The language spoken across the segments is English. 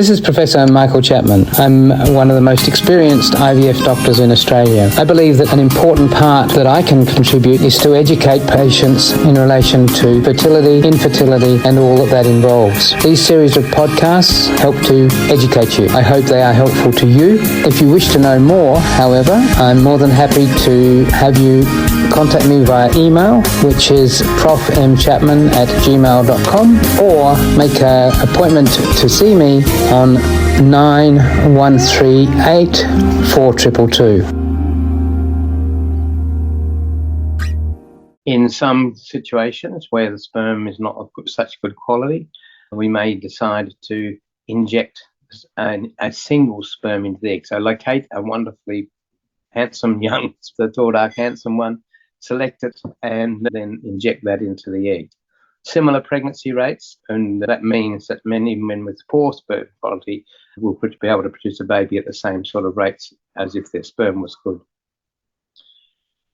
This is Professor Michael Chapman. I'm one of the most experienced IVF doctors in Australia. I believe that an important part that I can contribute is to educate patients in relation to fertility, infertility, and all that involves. These series of podcasts help to educate you. I hope they are helpful to you. If you wish to know more, however, I'm more than happy to have you contact me via email, which is profmchapman@gmail.com, or make an appointment to see me on 9138 4222. In some situations where the sperm is not of such good quality, we may decide to inject a single sperm into the egg. So locate a wonderfully handsome young, the tall, dark, handsome one, select it, and then inject that into the egg. Similar pregnancy rates, and that means that many men with poor sperm quality will be able to produce a baby at the same sort of rates as if their sperm was good.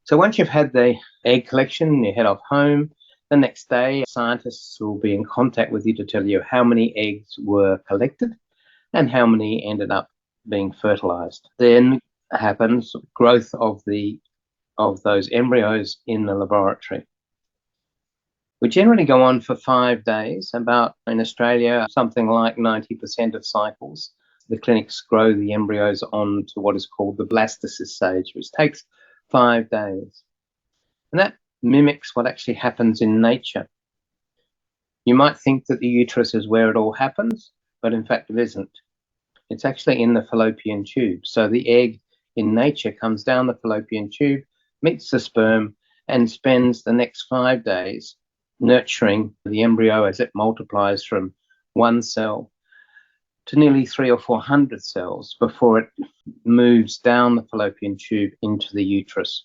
So once you've had the egg collection, you head off home. The next day, scientists will be in contact with you to tell you how many eggs were collected and how many ended up being fertilized. Then happens growth of those embryos in the laboratory. We generally go on for 5 days. About, in Australia, something like 90% of cycles, the clinics grow the embryos on to what is called the blastocyst stage, which takes 5 days. And that mimics what actually happens in nature. You might think that the uterus is where it all happens, but in fact it isn't. It's actually in the fallopian tube. So the egg in nature comes down the fallopian tube, meets the sperm, and spends the next 5 days nurturing the embryo as it multiplies from one cell to nearly 300 or 400 cells before it moves down the fallopian tube into the uterus.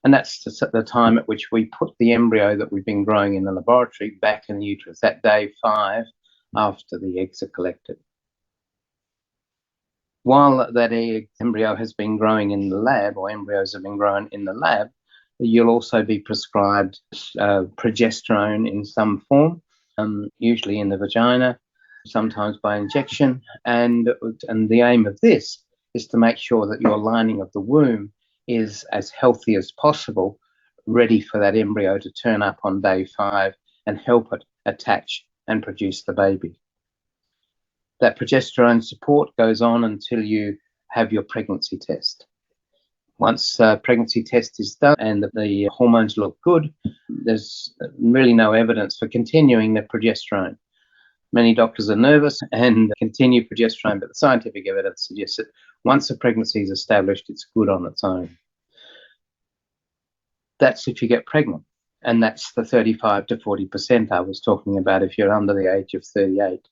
And that's the time at which we put the embryo that we've been growing in the laboratory back in the uterus, that day 5 after the eggs are collected. While that embryo has been growing in the lab, or embryos have been grown in the lab, you'll also be prescribed progesterone in some form, usually in the vagina, sometimes by injection. And the aim of this is to make sure that your lining of the womb is as healthy as possible, ready for that embryo to turn up on day 5 and help it attach and produce the baby. That progesterone support goes on until you have your pregnancy test. Once pregnancy test is done and the hormones look good, there's really no evidence for continuing the progesterone. Many doctors are nervous and continue progesterone, but the scientific evidence suggests that once a pregnancy is established, it's good on its own. That's if you get pregnant, and that's the 35 to 40% I was talking about if you're under the age of 38.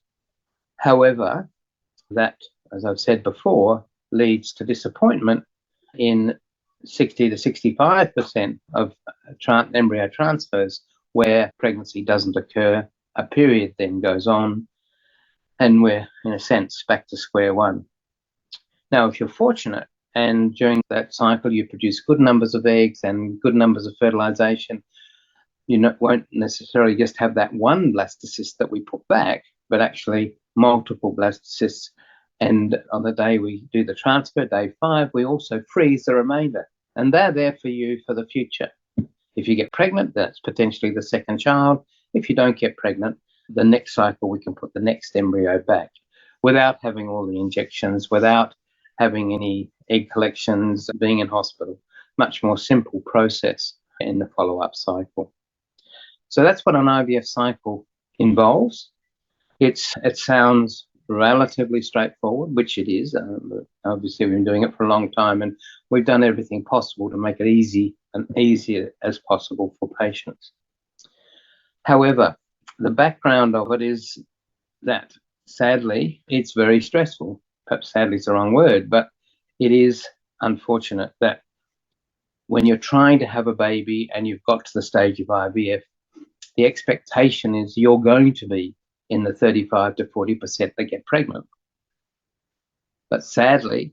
However, that, as I've said before, leads to disappointment in 60 to 65% of embryo transfers where pregnancy doesn't occur. A period then goes on, and we're, in a sense, back to square one. Now, if you're fortunate and during that cycle you produce good numbers of eggs and good numbers of fertilization, you won't necessarily just have that one blastocyst that we put back, but actually multiple blastocysts. And on the day we do the transfer, day 5, we also freeze the remainder. And they're there for you for the future. If you get pregnant, that's potentially the second child. If you don't get pregnant, the next cycle we can put the next embryo back without having all the injections, without having any egg collections, being in hospital. Much more simple process in the follow-up cycle. So that's what an IVF cycle involves. It sounds relatively straightforward, which it is. Obviously, we've been doing it for a long time, and we've done everything possible to make it easy and easier as possible for patients. However, the background of it is that, sadly, it's very stressful. Perhaps sadly is the wrong word, but it is unfortunate that when you're trying to have a baby and you've got to the stage of IVF, the expectation is you're going to be in the 35 to 40% that get pregnant. But sadly,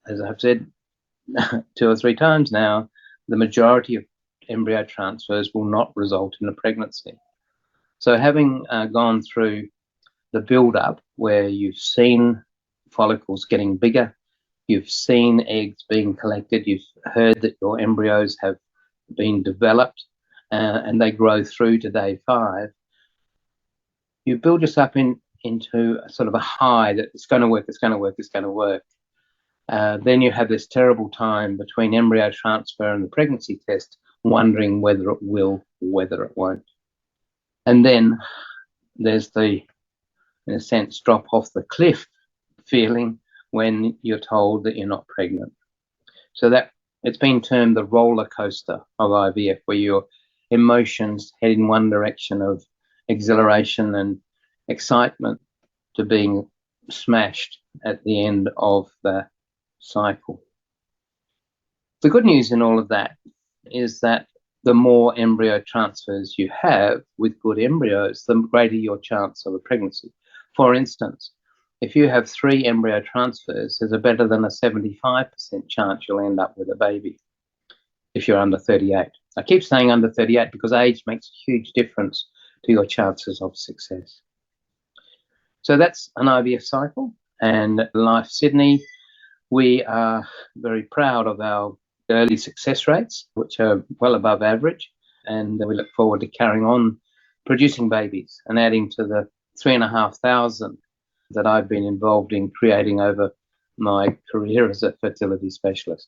as I've said 2 or 3 times now, the majority of embryo transfers will not result in a pregnancy. So having gone through the build-up where you've seen follicles getting bigger, you've seen eggs being collected, you've heard that your embryos have been developed and they grow through to day 5, you build yourself into a sort of a high that it's going to work, it's going to work, it's going to work. Then you have this terrible time between embryo transfer and the pregnancy test, wondering whether it will or whether it won't. And then there's the, in a sense, drop off the cliff feeling when you're told that you're not pregnant. So that it's been termed the roller coaster of IVF, where your emotions head in one direction of exhilaration and excitement to being smashed at the end of the cycle. The good news in all of that is that the more embryo transfers you have with good embryos, the greater your chance of a pregnancy. For instance, if you have 3 embryo transfers, there's a better than a 75% chance you'll end up with a baby if you're under 38. I keep saying under 38 because age makes a huge difference to your chances of success. So that's an IVF cycle. And at Life Sydney, we are very proud of our early success rates, which are well above average. And we look forward to carrying on producing babies and adding to the 3,500 that I've been involved in creating over my career as a fertility specialist.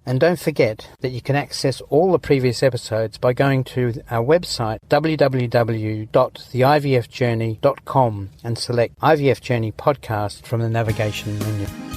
And don't forget that you can access all the previous episodes by going to our website www.theivfjourney.com and select IVF Journey podcast from the navigation menu.